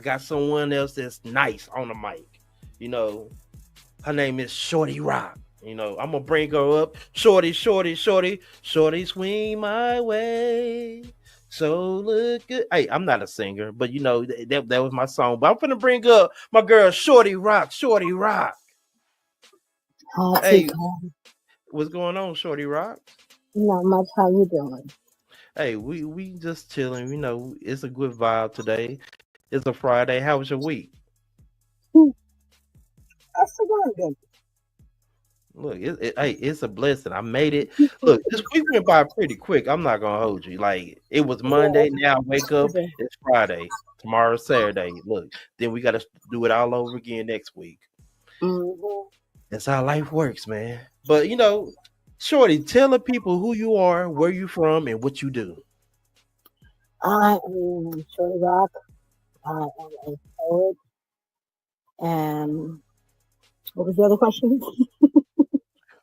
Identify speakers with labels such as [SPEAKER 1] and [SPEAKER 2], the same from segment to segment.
[SPEAKER 1] got someone else that's nice on the mic. You know, her name is Shorty Rock. You know, I'm gonna bring her up. Shorty, shorty, shorty, shorty, swing my way. So look good. Hey, I'm not a singer, but you know that was my song. But I'm gonna bring up my girl Shorty Rock. Shorty Rock.
[SPEAKER 2] Hard to
[SPEAKER 1] Hey,
[SPEAKER 2] call.
[SPEAKER 1] what's going on, Shorty Rock?
[SPEAKER 2] Not much. How you doing?
[SPEAKER 1] Hey, we just chilling. You know, it's a good vibe today. It's a Friday. How was your week?
[SPEAKER 2] Hmm, That's a good one.
[SPEAKER 1] Look, hey, it's a blessing. I made it. Look, this week went by pretty quick. I'm not gonna hold you. Like it was Monday.
[SPEAKER 2] Yeah,
[SPEAKER 1] Now I wake up.
[SPEAKER 2] it's
[SPEAKER 1] It's Friday. Tomorrow's Saturday. Look, then we gotta do it all over again next week.
[SPEAKER 2] mm-hmm.
[SPEAKER 1] That's how life works, man. But you know, Shorty, tell the people who you are, where you from, and what you do.
[SPEAKER 2] I am Shorty Rock. I am a poet. And what was the other question?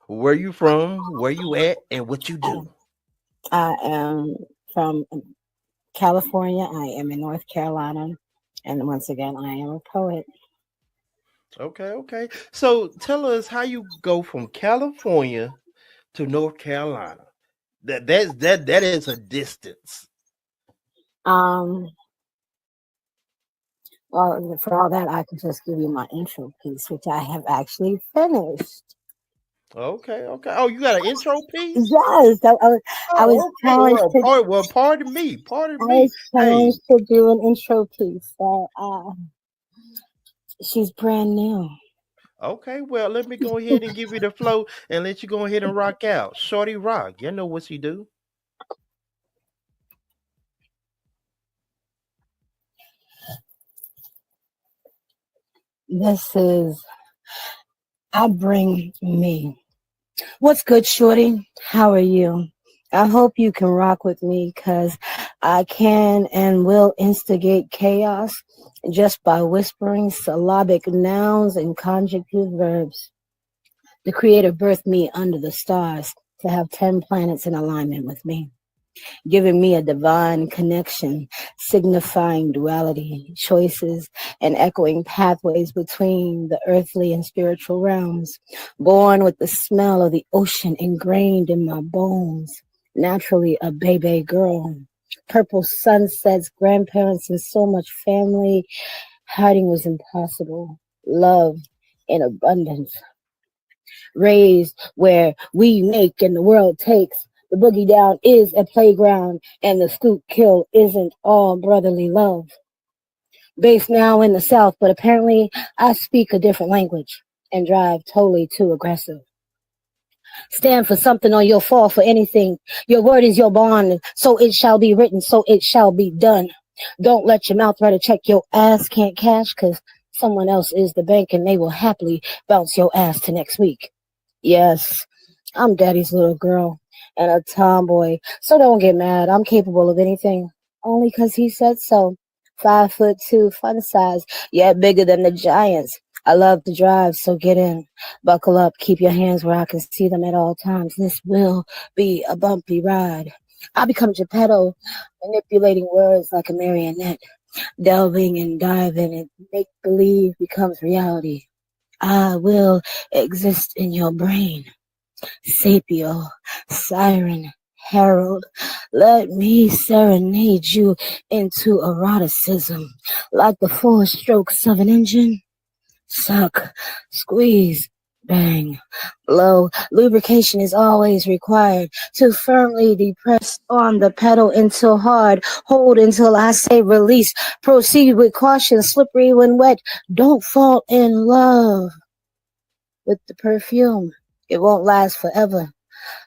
[SPEAKER 1] Where you from, where you at, and what you do.
[SPEAKER 2] I am from California. I am in North Carolina. And once again, I am a poet.
[SPEAKER 1] Okay, okay. So tell us how you go from California to North Carolina. That is a distance.
[SPEAKER 2] Um, well, for all that, I could just give you my intro piece, which I have actually finished.
[SPEAKER 1] Okay, okay. Oh, you got an intro piece?
[SPEAKER 2] Yes, I was
[SPEAKER 1] Oh, okay.
[SPEAKER 2] challenged to
[SPEAKER 1] Pardon me.
[SPEAKER 2] I
[SPEAKER 1] Pardon me.
[SPEAKER 2] was
[SPEAKER 1] Hey,
[SPEAKER 2] challenged to do an intro piece. So she's brand new.
[SPEAKER 1] okay. Well, let me go ahead and give you the flow and let you go ahead and rock out. Shorty rock. You know what she do.
[SPEAKER 2] This is I bring me. What's good, Shorty? How are you? I hope you can rock with me because I can and will instigate chaos just by whispering syllabic nouns and conjunctive verbs. The Creator birthed me under the stars to have 10 planets in alignment with me, giving me a divine connection, signifying duality, choices, and echoing pathways between the earthly and spiritual realms. Born with the smell of the ocean ingrained in my bones, naturally a baby girl. Purple sunsets, grandparents, and so much family. Hiding was impossible. Love in abundance, raised where we make and the world takes. The boogie down is a playground, and the scoop kill isn't all brotherly love. Based now in the South, but apparently I speak a different language and drive totally too aggressive. Stand for something or you'll fall for anything. Your word is your bond, so it shall be written, so it shall be done. Don't let your mouth write a check your ass can't cash, because someone else is the bank and they will happily bounce your ass to next week. Yes, I'm daddy's little girl and a tomboy, so don't get mad. I'm capable of anything, only 'cause he said so. 5'2", fun size, yet bigger than the giants. I love to drive, so get in. Buckle up, keep your hands where I can see them at all times. This will be a bumpy ride. I become Geppetto, manipulating words like a marionette, delving and diving, and make believe becomes reality. I will exist in your brain. Sapio, siren, herald, let me serenade you into eroticism like the four strokes of an engine. Suck, squeeze, bang, blow. Lubrication is always required to firmly depress on the pedal until hard. Hold until I say release. Proceed with caution, slippery when wet. Don't fall in love with the perfume. It won't last forever.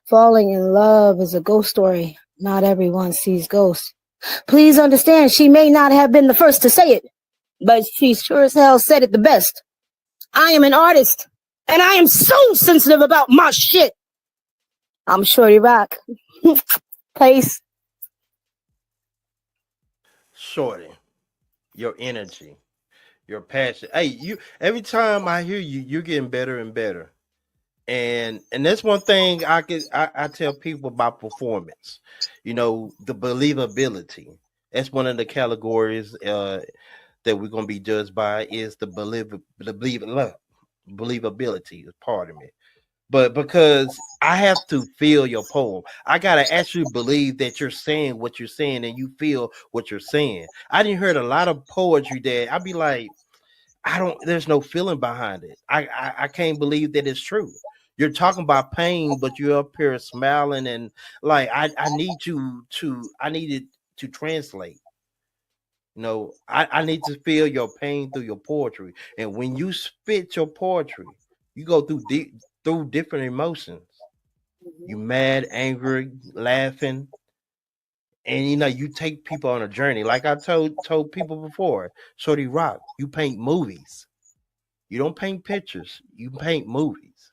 [SPEAKER 2] Falling in love is a ghost story. Not everyone sees ghosts. Please understand, she may not have been the first to say it, but she sure as hell said it the best. I am an artist, and I am so sensitive about my shit. I'm Shorty Rock. Place.
[SPEAKER 1] Shorty, your energy, your passion. Hey, you every time I hear you, you're getting better and better. And that's one thing I tell people about performance. You know, the believability. That's one of the categories that we're gonna be judged by is believability is part of it. But because I have to feel your poem, I gotta actually believe that you're saying what you're saying and you feel what you're saying. I didn't heard a lot of poetry that I'd be like, I don't. There's no feeling behind it. I can't believe that it's true. You're talking about pain, but you're up here smiling and like I need you to. I needed to translate. I need to feel your pain through your poetry. And when you spit your poetry, you go through different emotions. You
[SPEAKER 2] Mhm.
[SPEAKER 1] mad, angry, laughing, and you take people on a journey. Like I told people before, Shorty Rock, you paint movies. You don't paint pictures. You paint movies.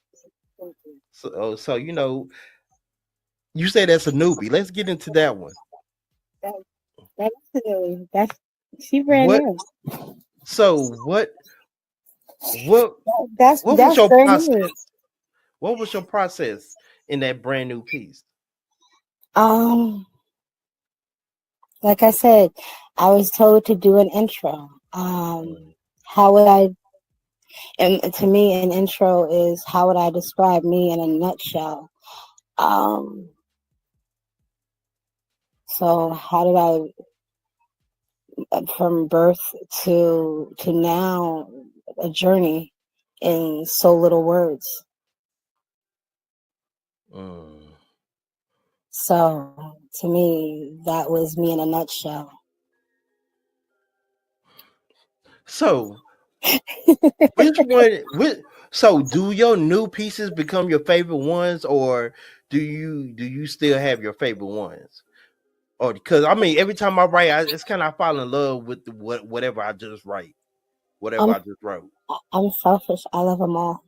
[SPEAKER 2] Thank you.
[SPEAKER 1] So you say that's a newbie. Let's get into that one.
[SPEAKER 2] That, that's she brand
[SPEAKER 1] What?
[SPEAKER 2] new.
[SPEAKER 1] So what what was
[SPEAKER 2] That's
[SPEAKER 1] your
[SPEAKER 2] brand
[SPEAKER 1] process?
[SPEAKER 2] new.
[SPEAKER 1] What was your process in that brand new piece?
[SPEAKER 2] Um, like I said, I was told to do an intro.
[SPEAKER 1] Mm,
[SPEAKER 2] How would I? And to me, an intro is how would I describe me in a nutshell? Um, so how did from birth to now, a journey in so little words.
[SPEAKER 1] mm.
[SPEAKER 2] So to me, that was me in a nutshell.
[SPEAKER 1] So which one? So do your new pieces become your favorite ones, or do you still have your favorite ones? Or because I mean, every time I write, it's kind of I fall in love with whatever I just write, whatever
[SPEAKER 2] I'm
[SPEAKER 1] I just wrote.
[SPEAKER 2] I'm selfish. I love them all.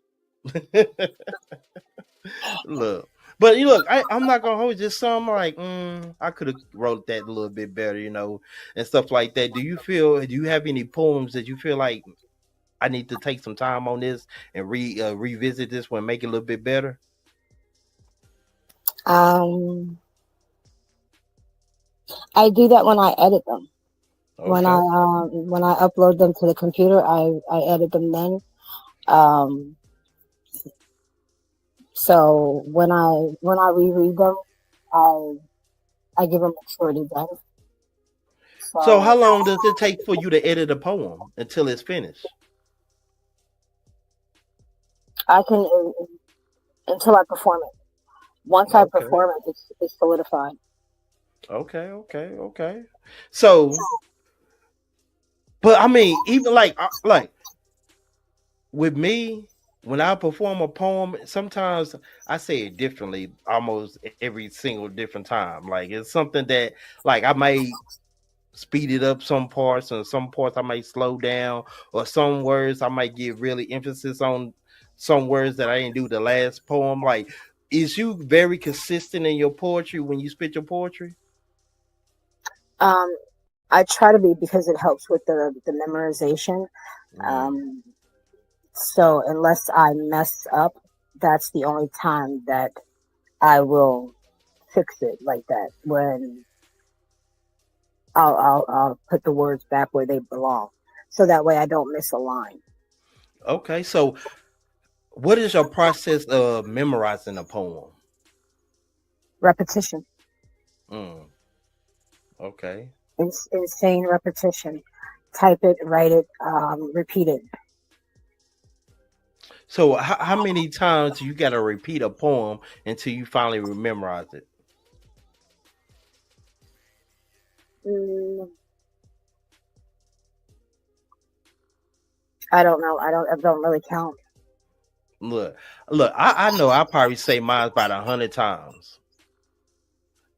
[SPEAKER 1] Look, but you look, I'm not gonna hold you. Some like I could have wrote that a little bit better, and stuff like that. Do you have any poems that you feel like I need to take some time on this and revisit this one, make it a little bit better?
[SPEAKER 2] Um, I do that when I edit them.
[SPEAKER 1] Okay.
[SPEAKER 2] When I upload them to the computer, I edit them then. Um, so when I reread them, I I give them maturity then.
[SPEAKER 1] So
[SPEAKER 2] So
[SPEAKER 1] how long does it take for you to edit a poem until it's finished?
[SPEAKER 2] I can until I perform it. Once I
[SPEAKER 1] Okay.
[SPEAKER 2] perform it, it's solidified.
[SPEAKER 1] Okay. So, but I mean, even like with me, when I perform a poem, sometimes I say it differently, almost every single different time. Like it's something that, like I may speed it up some parts, and some parts I might slow down, or some words I might give really emphasis on some words that I didn't do the last poem. Like, is you very consistent in your poetry when you spit your poetry?
[SPEAKER 2] Um, I try to be because it helps with the memorization.
[SPEAKER 1] Mm.
[SPEAKER 2] Um, so unless I mess up, that's the only time that I will fix it like that. When I'll put the words back where they belong, so that way I don't miss a line.
[SPEAKER 1] Okay, so what is your process of memorizing a poem?
[SPEAKER 2] Repetition,
[SPEAKER 1] Mm. Okay.
[SPEAKER 2] insane repetition. Type it, write it, repeat it.
[SPEAKER 1] So how many times you got to repeat a poem until you finally memorize it?
[SPEAKER 2] Mm, I don't know. I don't really count.
[SPEAKER 1] Look, look, I know I probably say mine about 100 times.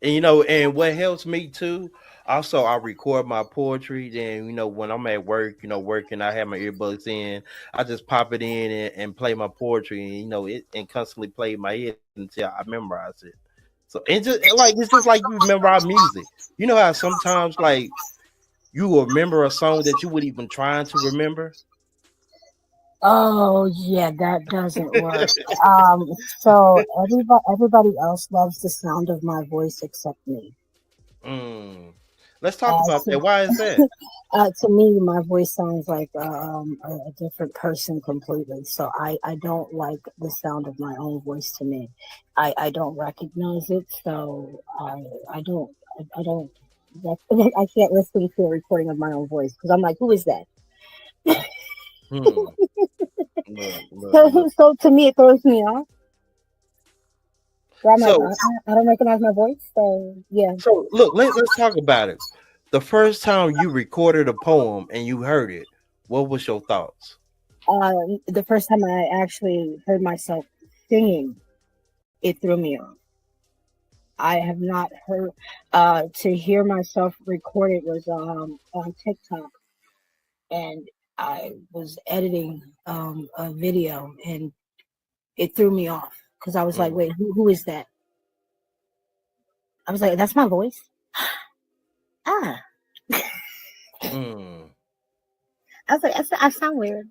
[SPEAKER 1] And and what helps me too, also I record my poetry. Then when I'm at work, working, I have my earbuds in. I just pop it in and play my poetry, and it and constantly play in my head until I memorize it. So it's just like you memorize music. You know how sometimes like you will remember a song that you would even trying to remember.
[SPEAKER 2] Oh yeah, that doesn't work. So everybody else loves the sound of my voice except me.
[SPEAKER 1] Mm. Let's talk
[SPEAKER 2] Uh,
[SPEAKER 1] about
[SPEAKER 2] to,
[SPEAKER 1] that. Why is that?
[SPEAKER 2] to me, my voice sounds like a different person completely. So I don't like the sound of my own voice to me. I don't recognize it. So I don't. I can't listen to a recording of my own voice because I'm like, who is that?
[SPEAKER 1] Hmm. Look, look,
[SPEAKER 2] So,
[SPEAKER 1] look.
[SPEAKER 2] so to me, it throws me off. So I'm like,
[SPEAKER 1] So,
[SPEAKER 2] I don't recognize my voice. So yeah,
[SPEAKER 1] so look. Let's talk about it. The first time you recorded a poem and you heard it, what was your thoughts?
[SPEAKER 2] the first time I actually heard myself singing, it threw me off. I have not heard to hear myself recorded was on TikTok, and I was editing a video, and it threw me off because I was like,
[SPEAKER 1] Mm,
[SPEAKER 2] wait, who is that? I was like, that's my voice. Ah,
[SPEAKER 1] mm.
[SPEAKER 2] I was like, I sound weird.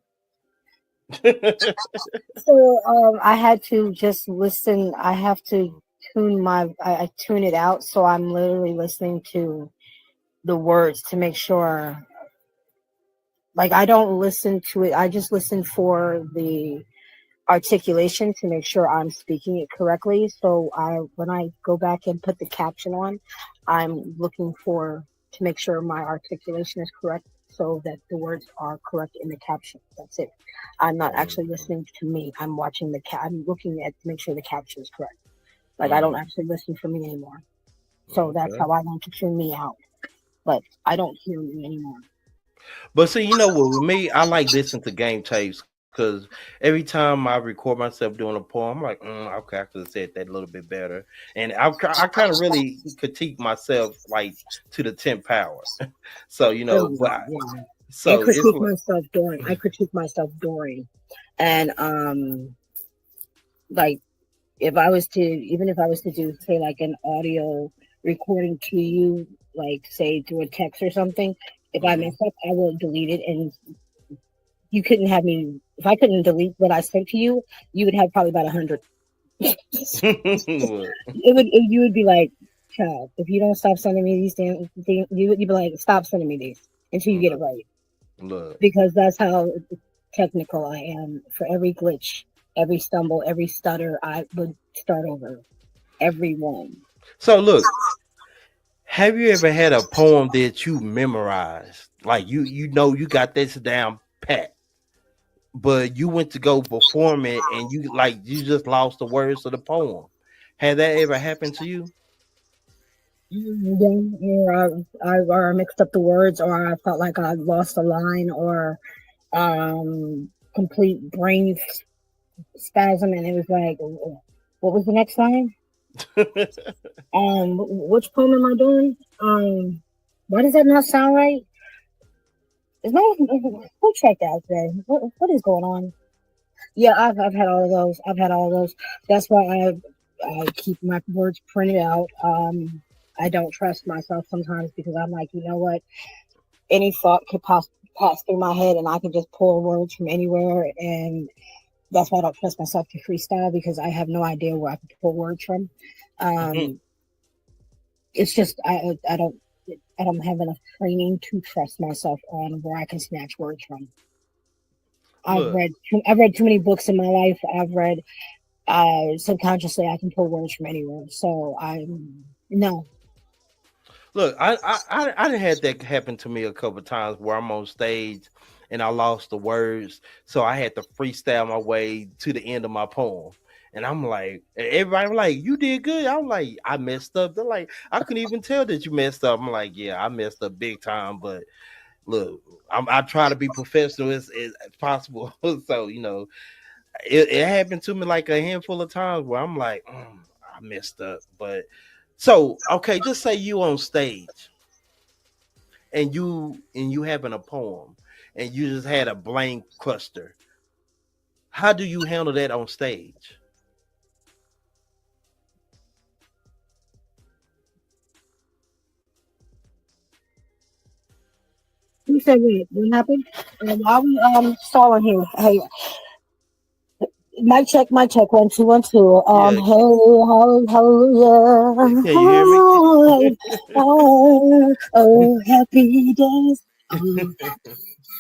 [SPEAKER 2] So I had to just listen. I have to I tune it out, so I'm literally listening to the words to make sure. Like I don't listen to it. I just listen for the articulation to make sure I'm speaking it correctly. So I when I go back and put the caption on, I'm looking for to make sure my articulation is correct so that the words are correct in the caption. That's it. I'm not actually
[SPEAKER 1] Mhm,
[SPEAKER 2] listening to me. I'm watching I'm looking at to make sure the caption is correct. Like I don't
[SPEAKER 1] mm.
[SPEAKER 2] actually listen for me anymore. So that's
[SPEAKER 1] Okay.
[SPEAKER 2] how I want to tune me out. But I don't hear me anymore.
[SPEAKER 1] But see, you know what? With me, I like listening to game tapes because every time I record myself doing a poem, I'm like, okay, I could have said that a little bit better, and I kind of really critique myself like to the 10th power. So you know,
[SPEAKER 2] Oh, yeah. And
[SPEAKER 1] so it's
[SPEAKER 2] I critique myself during. And like if I was to even if I was to do say like an audio recording to you, like say through a text or something, if I
[SPEAKER 1] mhm.
[SPEAKER 2] mess up, I will delete it and you couldn't have me if I couldn't delete what I sent to you, you would have probably about 100.
[SPEAKER 1] Look,
[SPEAKER 2] You would be like, child, if you don't stop sending me these damn things, you'd be like, stop sending me these until you get it
[SPEAKER 1] look,
[SPEAKER 2] right.
[SPEAKER 1] look.
[SPEAKER 2] Because that's how technical I am. For every glitch, every stumble, every stutter, I would start over. Every one.
[SPEAKER 1] So look, have you ever had a poem that you memorized, like you know you got this down pat, but you went to go perform it and you just lost the words of the poem? Had that ever happened to you?
[SPEAKER 2] Yeah, or I mixed up the words, or I felt like I lost a line, or complete brain spasm, and it was like, what was the next line? Which poem am I doing? Why does that not sound right? Is my who checked out today? What is going on? Yeah, I've had all of those. I've had all of those. That's why I keep my words printed out. I don't trust myself sometimes because I'm like, you know what? Any thought could pass through my head, and I can just pull words from anywhere. And that's why I don't trust myself to freestyle because I have no idea where I can pull words from. Um, it's just I don't have enough training to trust myself on where I can snatch words from.
[SPEAKER 1] Look,
[SPEAKER 2] I've read too many books in my life. I've read subconsciously I can pull words from anywhere. So I'm no.
[SPEAKER 1] look, I done had that happen to me a couple times where I'm on stage and I lost the words, so I had to freestyle my way to the end of my poem. And I'm like, everybody was like, you did good. I'm like, I messed up. They're like, I couldn't even tell that you messed up. I'm like, yeah, I messed up big time. But look, I try to be professional as possible. So you know, it happened to me like a handful of times where I'm like, I messed up. But so okay, just say you on stage and you having a poem and you just had a blank cluster. How do you handle that on stage?
[SPEAKER 2] You said what happened? While we stalling here, hey, Mic check, 1 2 1 2.
[SPEAKER 1] Yeah.
[SPEAKER 2] Hallelujah.
[SPEAKER 1] Can you hear me?
[SPEAKER 2] Oh, happy days. Oh,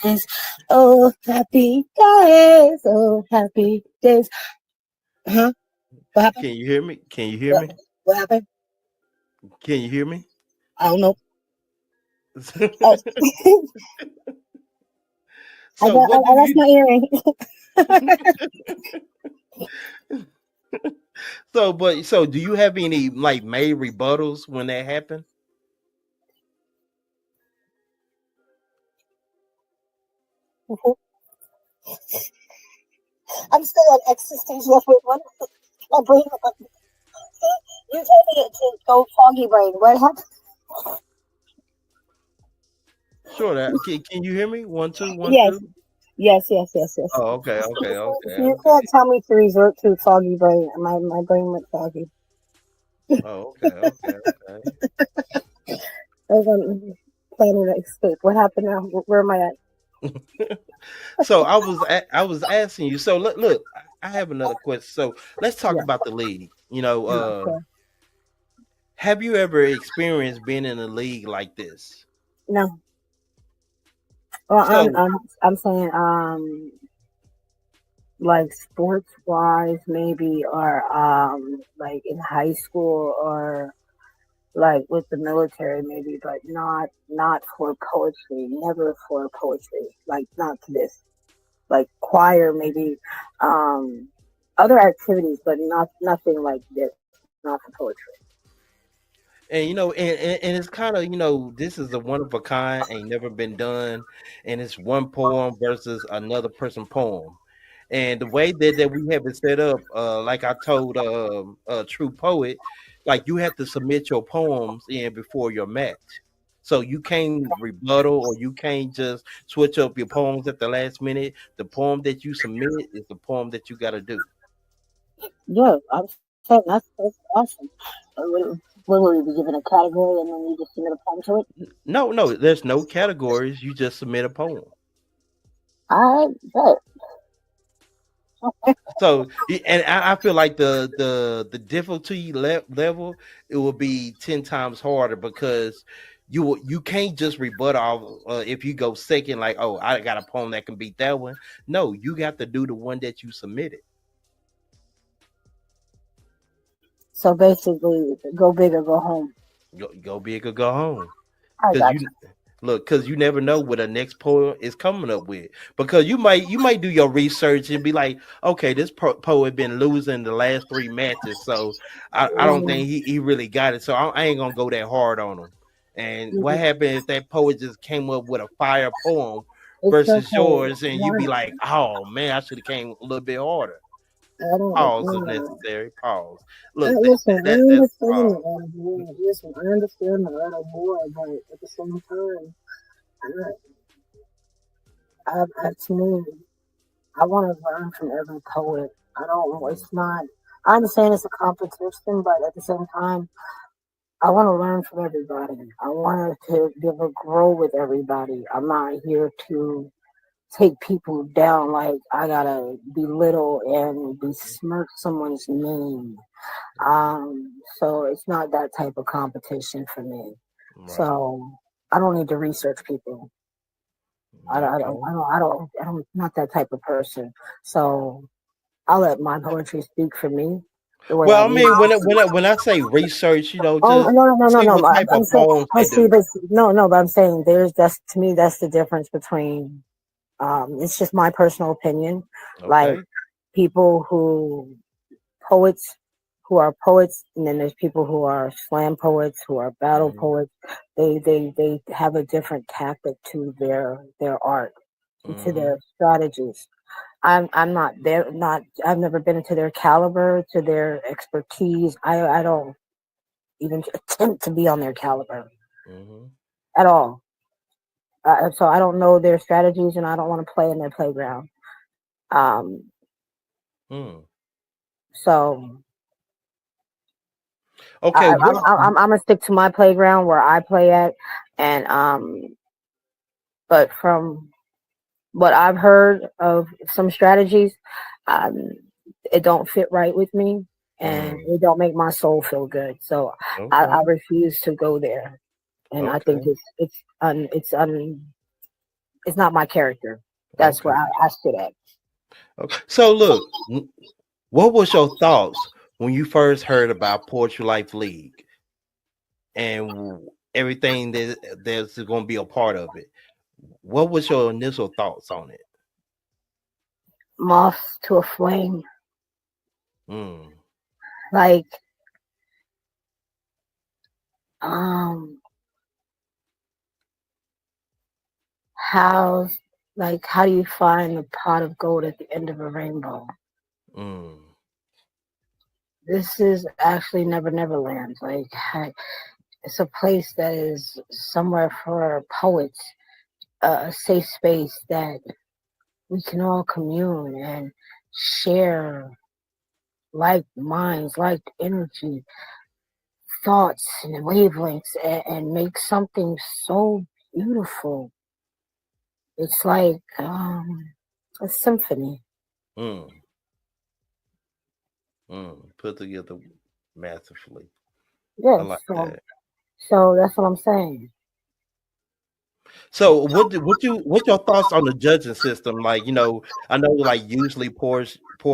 [SPEAKER 2] days. Oh, happy days. Oh, happy days. Huh? What happened?
[SPEAKER 1] Can you hear me? Can you hear
[SPEAKER 2] What,
[SPEAKER 1] me?
[SPEAKER 2] what happened?
[SPEAKER 1] Can you hear me?
[SPEAKER 2] I don't know. Oh,
[SPEAKER 1] So what do
[SPEAKER 2] I lost
[SPEAKER 1] you
[SPEAKER 2] my earring.
[SPEAKER 1] so do you have any like made rebuttals when that happened?
[SPEAKER 2] I'm still on existential level one. My brain. You told me to go foggy brain. What happened?
[SPEAKER 1] Sure that can you hear me? One, two, one,
[SPEAKER 2] Yes,
[SPEAKER 1] two.
[SPEAKER 2] yes.
[SPEAKER 1] Oh, okay, okay, okay,
[SPEAKER 2] You
[SPEAKER 1] okay.
[SPEAKER 2] can't tell me to resort to foggy brain. My brain went foggy.
[SPEAKER 1] Oh, okay, okay, okay.
[SPEAKER 2] I was on planning to escape. What happened now? Where am I at?
[SPEAKER 1] So I was asking you. So look, I have another question. So let's talk
[SPEAKER 2] Yeah,
[SPEAKER 1] about the league.
[SPEAKER 2] yeah, okay.
[SPEAKER 1] Have you ever experienced being in a league like this?
[SPEAKER 2] No, well,
[SPEAKER 1] So
[SPEAKER 2] I'm saying like sports wise maybe, or like in high school, or like with the military maybe, but not for poetry. Never for poetry. Like not to this. Like choir maybe, um other activities, but nothing like this. Not for poetry.
[SPEAKER 1] and and it's kind of this is a one of a kind, ain't never been done, and it's one poem versus another person poem. And the way that we have it set up, like I told a true poet, like you have to submit your poems in before your match. So you can't rebuttal or you can't just switch up your poems at the last minute. The poem that you submit is the poem that you got to do.
[SPEAKER 2] Yeah, I'm saying that's awesome. What will we be given a category and then you just submit a poem to it?
[SPEAKER 1] No, no, there's no categories. You just submit a poem.
[SPEAKER 2] I bet.
[SPEAKER 1] So, and I feel like the difficulty level it will be 10 times harder because you can't just rebut all if you go second like, oh, I got a poem that can beat that one. No, you got to do the one that you submitted.
[SPEAKER 2] So basically, go big or go home.
[SPEAKER 1] Go big or go home.
[SPEAKER 2] I
[SPEAKER 1] Because
[SPEAKER 2] got
[SPEAKER 1] you look, because you never know what the next poem is coming up with. Because you might do your research and be like, okay, this poet been losing the last 3 matches, so I don't
[SPEAKER 2] you.
[SPEAKER 1] think he really got it. So I ain't gonna go that hard on him. And what
[SPEAKER 2] Mhm.
[SPEAKER 1] happened if that poet just came up with a fire poem
[SPEAKER 2] It's
[SPEAKER 1] versus
[SPEAKER 2] okay.
[SPEAKER 1] yours, and you
[SPEAKER 2] Why?
[SPEAKER 1] be like, oh man, I should have came a little bit harder.
[SPEAKER 2] I don't
[SPEAKER 1] Pause if
[SPEAKER 2] know.
[SPEAKER 1] necessary. Pause. Look,
[SPEAKER 2] Listen, I
[SPEAKER 1] that's
[SPEAKER 2] understand the
[SPEAKER 1] pause.
[SPEAKER 2] art of war. Listen, I understand the art of war, but at the same time, to me, I want to learn from every poet. I don't.
[SPEAKER 1] Mm,
[SPEAKER 2] It's not. I understand it's a competition, but at the same time, I want to learn from everybody. I want to be able to grow with everybody. I'm not here to take people down. Like I gotta belittle and besmirch someone's name. So it's not that type of competition for me.
[SPEAKER 1] right.
[SPEAKER 2] So I don't need to research people.
[SPEAKER 1] Okay.
[SPEAKER 2] I don't, not that type of person. So I'll let my poetry speak for me the way I
[SPEAKER 1] Well, I
[SPEAKER 2] need
[SPEAKER 1] mean,
[SPEAKER 2] it.
[SPEAKER 1] when I say research,
[SPEAKER 2] Oh
[SPEAKER 1] just see
[SPEAKER 2] no!
[SPEAKER 1] what type
[SPEAKER 2] I'm
[SPEAKER 1] of
[SPEAKER 2] saying,
[SPEAKER 1] poems
[SPEAKER 2] but
[SPEAKER 1] they
[SPEAKER 2] see,
[SPEAKER 1] do.
[SPEAKER 2] no, but I'm saying that's to me that's the difference between. It's just my personal opinion. Like
[SPEAKER 1] Okay.
[SPEAKER 2] people poets who are poets, and then there's people who are slam poets, who are battle
[SPEAKER 1] Hmm.
[SPEAKER 2] poets. They have a different tactic to their art and to their
[SPEAKER 1] Hmm.
[SPEAKER 2] strategies. I'm not there. Not I've never been into their caliber, to their expertise. I don't even attempt to be on their caliber
[SPEAKER 1] Hmm.
[SPEAKER 2] at all. So I don't know their strategies, and I don't want to play in their playground. Um,
[SPEAKER 1] Hmm.
[SPEAKER 2] so
[SPEAKER 1] Okay. What?
[SPEAKER 2] I'm gonna stick to my playground where I play at, and but from what I've heard of some strategies, um, it don't fit right with me, and
[SPEAKER 1] Mm,
[SPEAKER 2] it don't make my soul feel good. So I
[SPEAKER 1] okay.
[SPEAKER 2] refuse to go there, and I think
[SPEAKER 1] Okay.
[SPEAKER 2] it's not my character. That's
[SPEAKER 1] Okay.
[SPEAKER 2] where I sit at.
[SPEAKER 1] Okay. So look, what was your thoughts when you first heard about Poetry Life League and everything that there's going to be a part of it? What was your initial thoughts on it?
[SPEAKER 2] Moth to a flame,
[SPEAKER 1] Mm,
[SPEAKER 2] like um, how how do you find the pot of gold at the end of a rainbow?
[SPEAKER 1] mm,
[SPEAKER 2] This is actually Never Never Land. It's a place that is somewhere for poets, a safe space that we can all commune and share like minds, like energy, thoughts, and wavelengths, and make something so beautiful. It's like a symphony.
[SPEAKER 1] mm, put together masterfully. I
[SPEAKER 2] Yes,
[SPEAKER 1] like
[SPEAKER 2] so
[SPEAKER 1] that.
[SPEAKER 2] that's what I'm saying.
[SPEAKER 1] So what's your thoughts on the judging system? Like, I know like usually poor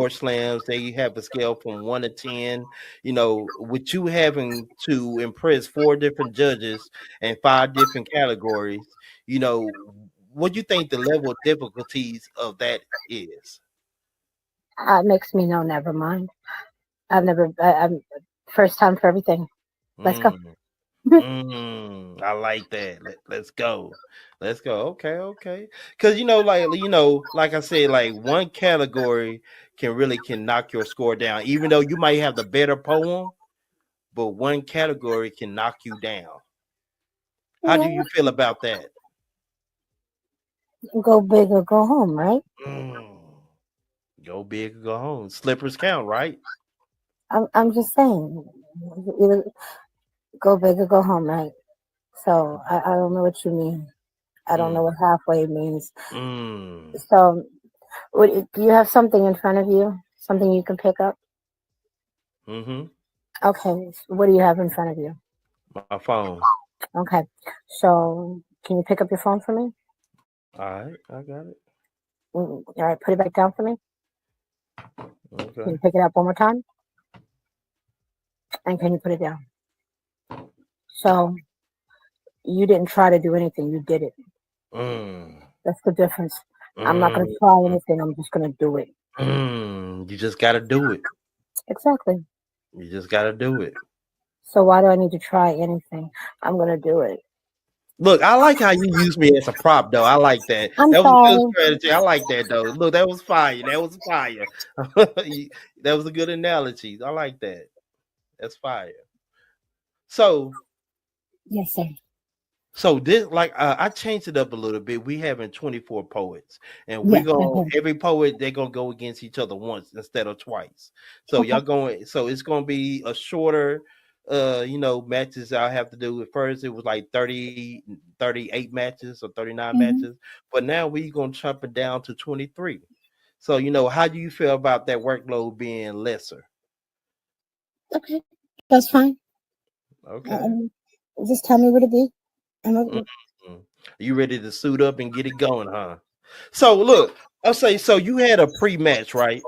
[SPEAKER 1] slams, they have a scale from 1 to 10. With you having to impress four different judges and five different categories, what do you think the level of difficulties of that is?
[SPEAKER 2] It makes me know. Never mind. I'm first time for everything. Let's go.
[SPEAKER 1] Mm. I like that. Let's go. Let's go. Okay, okay. Cause like I said, like one category can knock your score down. Even though you might have the better poem, but one category can knock you down. How do
[SPEAKER 2] Yeah,
[SPEAKER 1] you feel about that?
[SPEAKER 2] go big or go home, right?
[SPEAKER 1] Mm, go big or go home. Slippers count, right?
[SPEAKER 2] I'm just saying, either go big or go home, right? So I don't know what you mean. I don't know
[SPEAKER 1] Mm,
[SPEAKER 2] what halfway means.
[SPEAKER 1] mm,
[SPEAKER 2] So do you have something in front of you? Something you can pick up?
[SPEAKER 1] mm-hmm.
[SPEAKER 2] Okay, so what do you have in front of you?
[SPEAKER 1] My phone.
[SPEAKER 2] Okay, so can you pick up your phone for me?
[SPEAKER 1] All right, I got it.
[SPEAKER 2] All right, put it back down for me. Can
[SPEAKER 1] Okay.
[SPEAKER 2] you pick it up one more time? And can you put it down? So you didn't try to do anything, you did it.
[SPEAKER 1] Mm,
[SPEAKER 2] That's the difference. I'm not going to
[SPEAKER 1] mm,
[SPEAKER 2] try anything, I'm just going to do it.
[SPEAKER 1] You just gotta do it.
[SPEAKER 2] Exactly.
[SPEAKER 1] You just gotta do it.
[SPEAKER 2] So why do I need to try anything? I'm going to do it.
[SPEAKER 1] Look, I like how you use me as a prop, though. I like that.
[SPEAKER 2] I'm
[SPEAKER 1] That was a good
[SPEAKER 2] sorry.
[SPEAKER 1] strategy. I like that, though. Look, that was fire. That was fire. That was a good analogy. I like that. That's fire. So,
[SPEAKER 2] Yes, sir.
[SPEAKER 1] so this, like, I changed it up a little bit. We having 24 poets, and we
[SPEAKER 2] Yes,
[SPEAKER 1] going every poet they're gonna go against each other once instead of twice. So
[SPEAKER 2] okay.
[SPEAKER 1] y'all going, so it's gonna be a shorter, matches. I have to do. At first it was like 38 matches or 39
[SPEAKER 2] Hmm.
[SPEAKER 1] matches, but now we gonna chop it down to 23. So how do you feel about that workload being lesser?
[SPEAKER 2] Okay, that's fine.
[SPEAKER 1] Okay.
[SPEAKER 2] Um, just tell me where to be.
[SPEAKER 1] Mhm. You ready to suit up and get it going, huh? So look, I'll say so. You had a pre-match, right?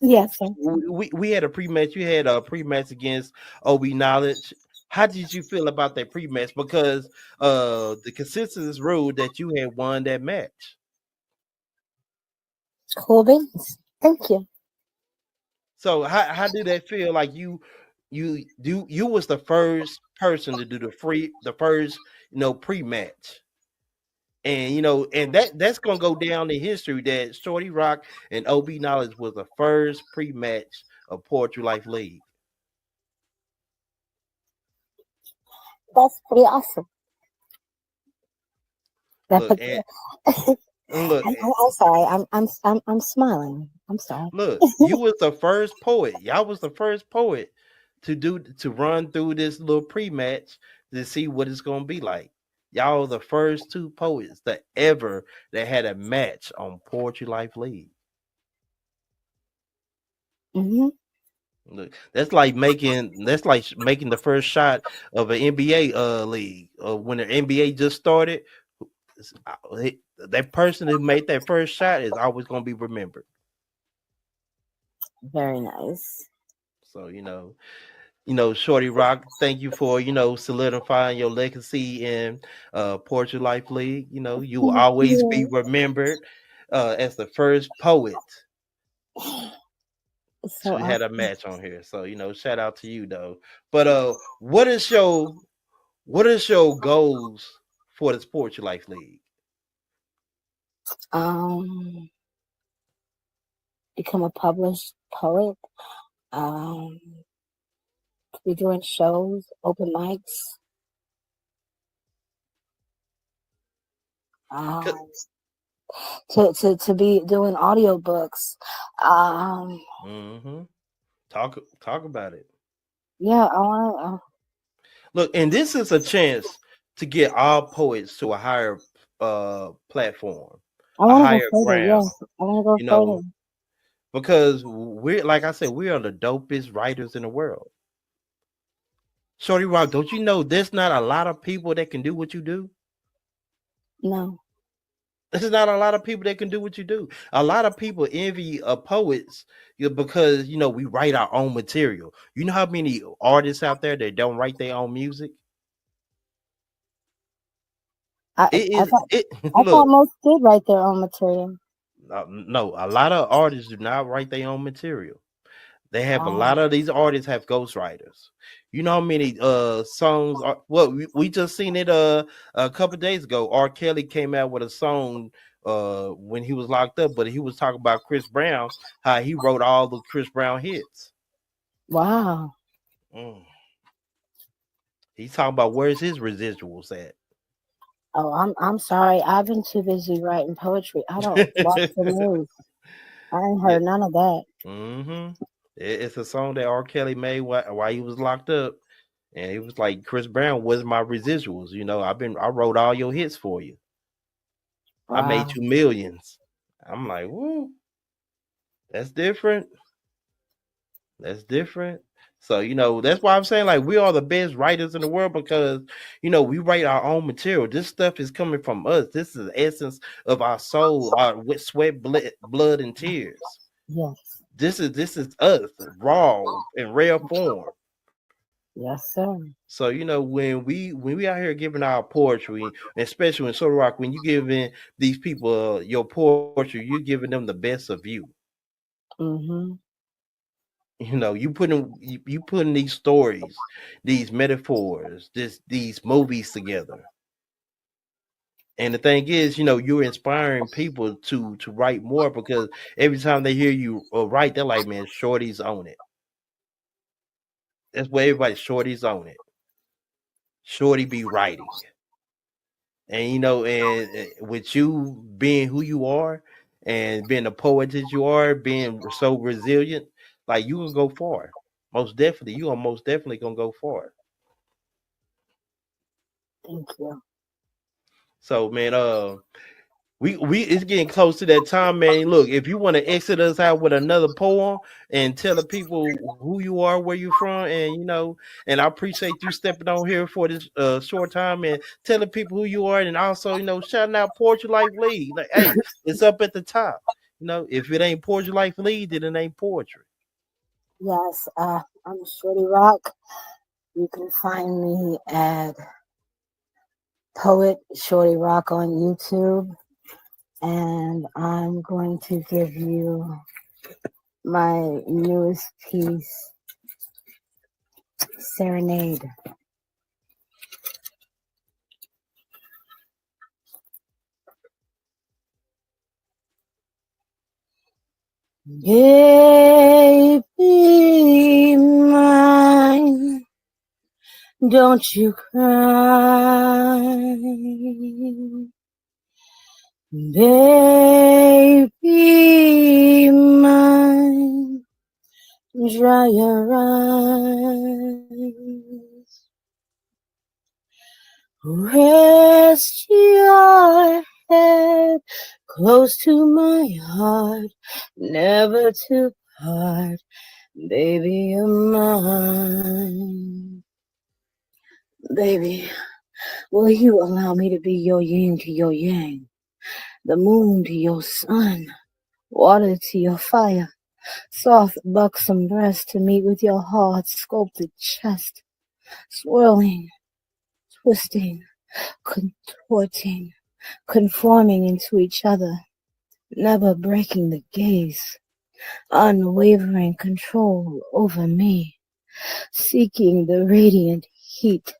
[SPEAKER 2] Yes, sir.
[SPEAKER 1] We had a pre-match. You had a pre-match against OB Knowledge. How did you feel about that pre-match? Because the consensus ruled that you had won that match.
[SPEAKER 2] Cool beans. Thank you.
[SPEAKER 1] So how did that feel? Like you was the first person to do the first pre-match. And and that's gonna go down in history that Shorty Rock and OB Knowledge was the first pre-match of Poetry Life League.
[SPEAKER 2] That's pretty awesome. That
[SPEAKER 1] Look
[SPEAKER 2] put,
[SPEAKER 1] and look
[SPEAKER 2] I'm sorry. I'm smiling. I'm sorry.
[SPEAKER 1] look, you was the first poet. Y'all was the first poet to run through this little pre-match to see what it's gonna be like. Y'all the first two poets that had a match on Poetry Life League.
[SPEAKER 2] Hmm.
[SPEAKER 1] Look, that's like making the first shot of an NBA league. When the NBA just started, that person who made that first shot is always going to be remembered.
[SPEAKER 2] Very nice.
[SPEAKER 1] So Shorty Rock, thank you for solidifying your legacy in Portrait Life League. You will
[SPEAKER 2] Thank
[SPEAKER 1] always be
[SPEAKER 2] you.
[SPEAKER 1] remembered as the first poet
[SPEAKER 2] So
[SPEAKER 1] to had a
[SPEAKER 2] awesome.
[SPEAKER 1] match on here. So shout out to you though. But what is your goals for the Portrait Life League?
[SPEAKER 2] Um, become a published poet. Um, be doing shows, open mics. Um, to be doing audiobooks. Um,
[SPEAKER 1] Mm-hmm. Talk about it.
[SPEAKER 2] yeah, I want
[SPEAKER 1] Look, and this is a chance to get all poets to a higher platform,
[SPEAKER 2] I
[SPEAKER 1] a
[SPEAKER 2] want to go
[SPEAKER 1] higher
[SPEAKER 2] further.
[SPEAKER 1] ground.
[SPEAKER 2] Yes, I want to go
[SPEAKER 1] You know,
[SPEAKER 2] further.
[SPEAKER 1] because we're like I said, we are the dopest writers in the world. Shorty Rock, don't you know there's not a lot of people that can do what you do?
[SPEAKER 2] No,
[SPEAKER 1] There's not a lot of people that can do what you do. A lot of people envy poets because we write our own material. You know how many artists out there that don't write their own music?
[SPEAKER 2] I
[SPEAKER 1] It
[SPEAKER 2] I
[SPEAKER 1] is
[SPEAKER 2] thought
[SPEAKER 1] it.
[SPEAKER 2] I thought
[SPEAKER 1] Look,
[SPEAKER 2] most did write their own material.
[SPEAKER 1] no, a lot of artists do not write their own material. They have a
[SPEAKER 2] Oh,
[SPEAKER 1] lot of these artists have ghostwriters. You know how many songs are well we just seen it a couple days ago. R. Kelly came out with a song when he was locked up, but he was talking about Chris Brown, how he wrote all the Chris Brown hits.
[SPEAKER 2] wow.
[SPEAKER 1] Mm. He's talking about where's his residuals at.
[SPEAKER 2] Oh, I'm sorry. I've been too busy writing poetry. I don't watch the news. I ain't
[SPEAKER 1] Yeah.
[SPEAKER 2] heard none of that.
[SPEAKER 1] Mm-hmm. It's a song that R. Kelly made while he was locked up. And he was like, Chris Brown was my residuals. I wrote all your hits for you. I made
[SPEAKER 2] Wow.
[SPEAKER 1] you millions. I'm like, woo, that's different. That's different. So, that's why I'm saying like we are the best writers in the world because, we write our own material. This stuff is coming from us. This is the essence of our soul, our with sweat, blood, and tears.
[SPEAKER 2] Yes.
[SPEAKER 1] This is us, raw in rare form.
[SPEAKER 2] Yes, sir.
[SPEAKER 1] So when we out here giving our poetry, especially in Soda Rock, when you giving these people your poetry, you're giving them the best of you.
[SPEAKER 2] Mhm.
[SPEAKER 1] You putting these stories, these metaphors, these movies together. And the thing is, you're inspiring people to write more because every time they hear you write, they're like, man, Shorty's on it. That's where everybody Shorty's on it. Shorty be writing. And with you being who you are and being the poet that you are, being so resilient, like you can go far. Most definitely, you are most definitely gonna go far.
[SPEAKER 2] Thank you.
[SPEAKER 1] So man, we it's getting close to that time, man. Look, if you want to exit us out with another poem and tell the people who you are, where you're from, and I appreciate you stepping on here for this short time and telling people who you are, and also shouting out Portrait Life League. Like, hey, it's up at the top. If it ain't Portrait Life League, then it ain't poetry.
[SPEAKER 2] Yes, I'm Shorty Rock. You can find me at Poet Shorty Rock on YouTube. And I'm going to give you my newest piece, Serenade. Baby mine, don't you cry. Baby mine, dry your eyes. Rest your head close to my heart, never to heart, baby, you're mine. Baby, will you allow me to be your yin to your yang, the moon to your sun, water to your fire, soft buxom breast to meet with your hard sculpted chest, swirling, twisting, contorting, conforming into each other, never breaking the gaze, unwavering control over me, seeking the radiant heat,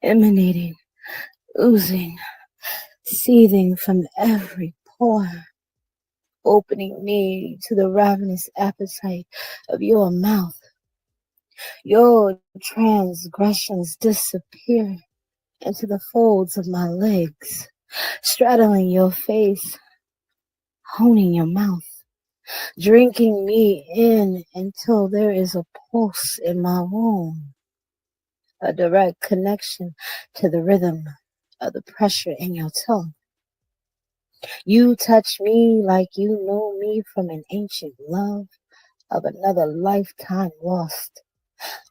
[SPEAKER 2] emanating, oozing, seething from every pore, opening me to the ravenous appetite of your mouth. Your transgressions disappear into the folds of my legs, straddling your face, honing your mouth, drinking me in until there is a pulse in my womb, a direct connection to the rhythm of the pressure in your tongue. You touch me like you know me from an ancient love of another lifetime lost,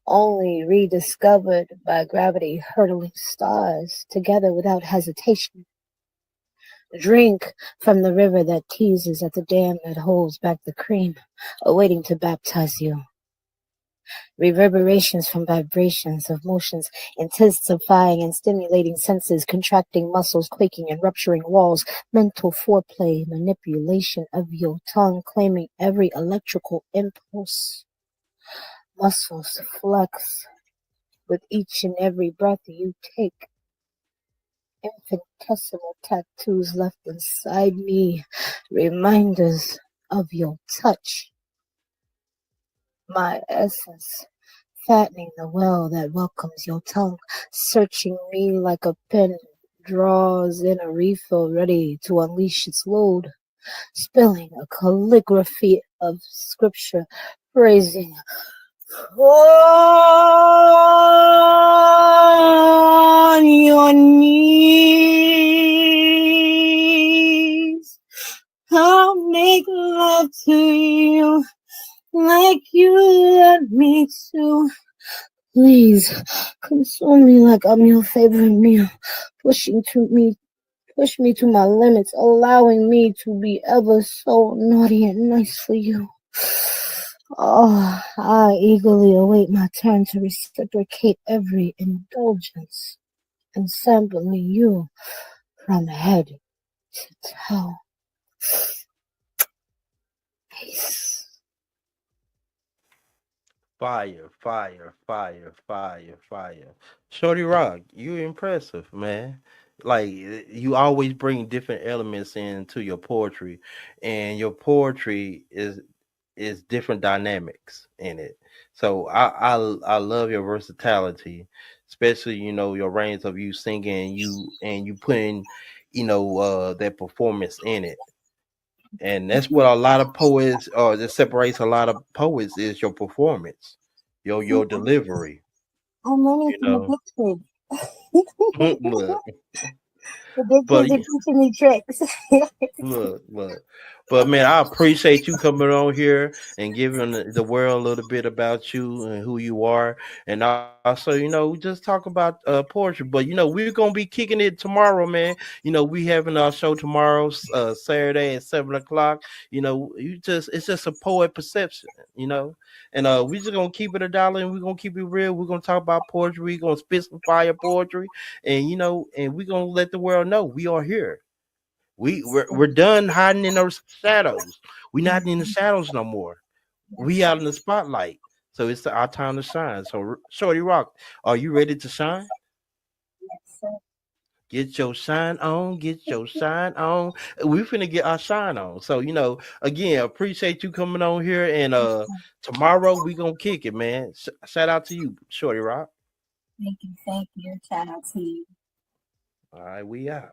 [SPEAKER 2] only rediscovered by gravity hurtling stars together without hesitation. Drink from the river that teases at the dam that holds back the cream, awaiting to baptize you. Reverberations from vibrations of motions, intensifying and stimulating senses, contracting muscles, quaking and rupturing walls, mental foreplay, manipulation of your tongue, claiming every electrical impulse. Muscles flex with each and every breath you take. Infinitesimal tattoos left inside me, reminders of your touch, my essence, fattening the well that welcomes your tongue, searching me like a pen draws in a refill ready to unleash its load, spilling a calligraphy of scripture, praising on your knees. I'll make love to you like you want me to. Please consume me like I'm your favorite meal, pushing to me, push me to my limits, allowing me to be ever so naughty and nice for you. Oh, I eagerly await my turn to reciprocate every indulgence, and sampling you from head to toe. Peace.
[SPEAKER 1] Fire, fire, fire, fire, fire. Shorty Rock, you impressive, man. Like you always bring different elements into your poetry, and your poetry is different dynamics in it. So I love your versatility, especially your range of you singing and you putting that performance in it. And that's what a lot of poets, or that separates a lot of poets, is your performance, your delivery.
[SPEAKER 2] I'm learning
[SPEAKER 1] You
[SPEAKER 2] from the
[SPEAKER 1] know,
[SPEAKER 2] big kids.
[SPEAKER 1] look,
[SPEAKER 2] The big
[SPEAKER 1] but
[SPEAKER 2] kids are teaching me tricks.
[SPEAKER 1] look. But man, I appreciate you coming on here and giving the world a little bit about you and who you are. And also, we just talk about poetry. But we're gonna be kicking it tomorrow, man. We having our show tomorrow, Saturday at 7 o'clock. It's just a poet perception, And we just gonna keep it a dollar, and we're gonna keep it real. We're gonna talk about poetry. We're gonna spit some fire poetry, and and we're gonna let the world know we are here. We're done hiding in those shadows. We're not in the shadows no more. We out in the spotlight. So it's our time to shine. So Shorty Rock, are you ready to shine? Get your shine on, get your shine on. We finna get our shine on. So, again, appreciate you coming on here, and tomorrow we gonna kick it, man. Shout out to you, Shorty Rock.
[SPEAKER 2] Thank you, thank you. Shout out to you.
[SPEAKER 1] All right, we out.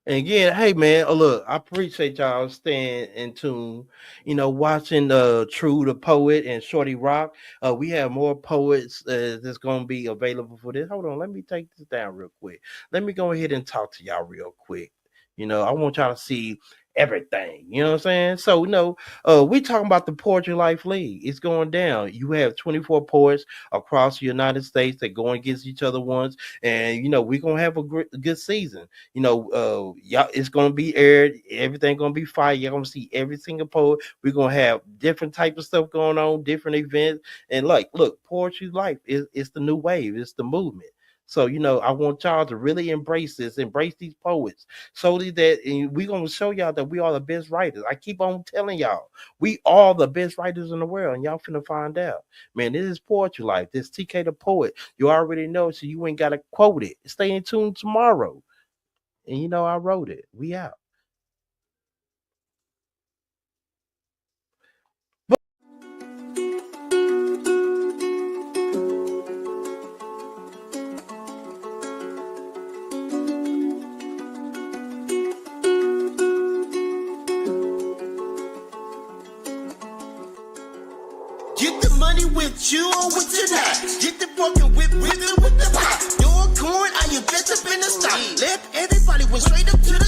[SPEAKER 1] And again, hey man, look, I appreciate y'all staying in tune. Watching True the Poet and Shorty Rock. We have more poets that's gonna be available for this. Hold on, let me take this down real quick. Let me go ahead and talk to y'all real quick. I want y'all to see everything. You know what I'm saying? So, we talking about the Poetry Life League. It's going down. You have 24 poets across the United States that go against each other once, and we're gonna have a good season. Y'all, it's gonna be aired. Everything gonna be fire. You're gonna see every single poet. We're gonna have different type of stuff going on, different events, and look, Poetry Life is the new wave. It's the movement. So, I want y'all to really embrace this, embrace these poets, so that we're going to show y'all that we are the best writers. I keep on telling y'all, we are the best writers in the world, and y'all finna find out. Man, this is Poetry Life. This TK the Poet. You already know, so you ain't got to quote it. Stay in tune tomorrow. And I wrote it. We out.
[SPEAKER 3] Get the money with you or with your not. Get the fucking with the pot. Your corn, I invest up in the stock. Left everybody went straight up to